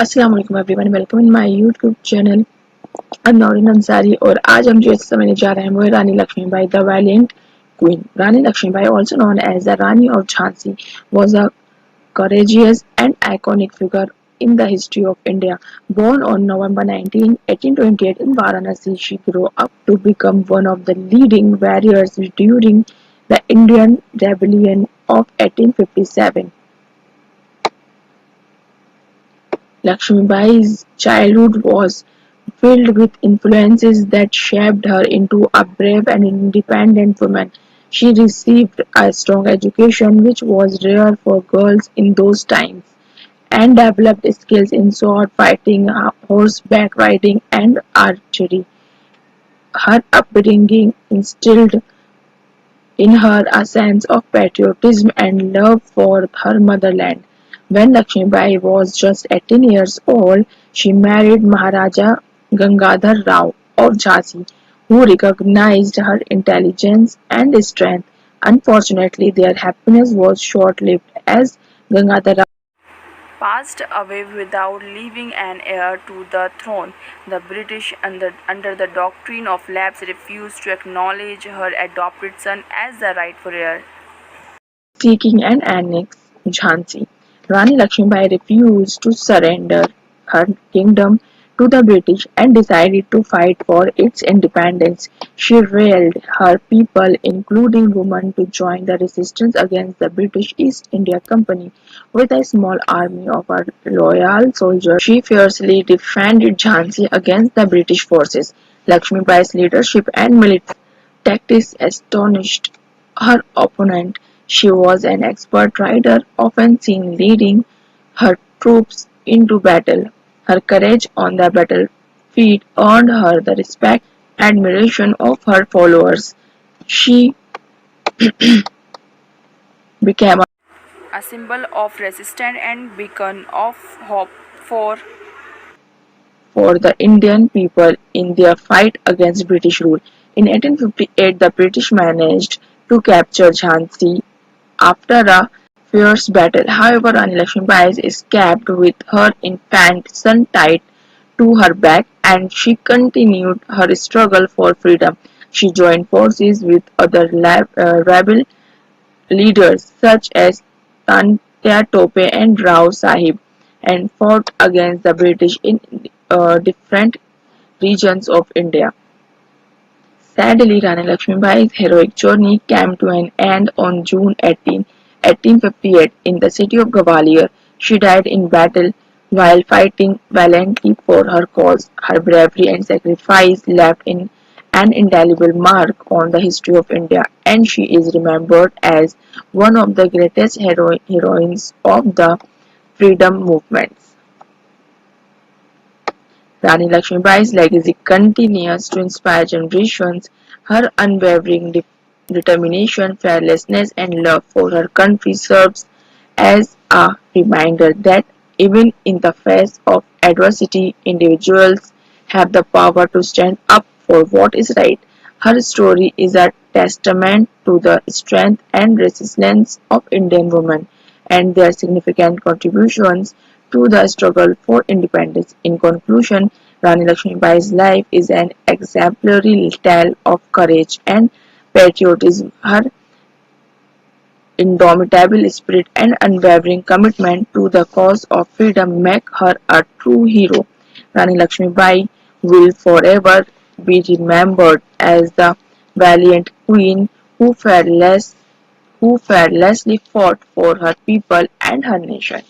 अस्सलाम वालेकुम everyone, welcome in my YouTube channel. I'm Naureen Ansari और आज हम जो समझने जा रहे हैं वो है Rani Lakshmibai the valiant queen. Rani Lakshmibai, also known as the Rani of Jhansi, was a courageous and iconic figure in the history of India. Born on November 19, 1828 in Varanasi, she grew up to become one of the leading warriors during the Indian Rebellion of 1857. Lakshmibai's childhood was filled with influences that shaped her into a brave and independent woman. She received a strong education, which was rare for girls in those times, and developed skills in sword fighting, horseback riding, and archery. Her upbringing instilled in her a sense of patriotism and love for her motherland. When Lakshmibai was just 18 years old, she married Maharaja Gangadhar Rao of Jhansi, who recognized her intelligence and strength. Unfortunately, their happiness was short-lived as Gangadhar Rao passed away without leaving an heir to the throne. The British, under the doctrine of lapse, refused to acknowledge her adopted son as the rightful heir, seeking and annex Jhansi. Rani Lakshmibai refused to surrender her kingdom to the British and decided to fight for its independence. She rallied her people, including women, to join the resistance against the British East India Company. With a small army of her loyal soldiers, she fiercely defended Jhansi against the British forces. Lakshmibai's leadership and military tactics astonished her opponent. She was an expert rider, often seen leading her troops into battle. Her courage on the battlefield earned her the respect and admiration of her followers. She became a symbol of resistance and beacon of hope for the Indian people in their fight against British rule. In 1858, the British managed to capture Jhansi after a fierce battle. However, Rani Lakshmibai escaped with her infant son tied to her back, and she continued her struggle for freedom. She joined forces with other rebel leaders such as Tantya Tope and Rao Sahib and fought against the British in different regions of India. Sadly, Rani Lakshmibai's heroic journey came to an end on June 18, 1858 in the city of Gwalior. She died in battle while fighting valiantly for her cause. Her bravery and sacrifice left an indelible mark on the history of India, and she is remembered as one of the greatest heroines of the freedom movements. Rani Lakshmibai's legacy continues to inspire generations. Her unwavering determination, fearlessness, and love for her country serves as a reminder that even in the face of adversity, individuals have the power to stand up for what is right. Her story is a testament to the strength and resilience of Indian women and their significant contributions to the struggle for independence. In conclusion, Rani Lakshmibai's life is an exemplary tale of courage and patriotism. Her indomitable spirit and unwavering commitment to the cause of freedom make her a true hero. Rani Lakshmibai will forever be remembered as the valiant queen who fearlessly fought for her people and her nation.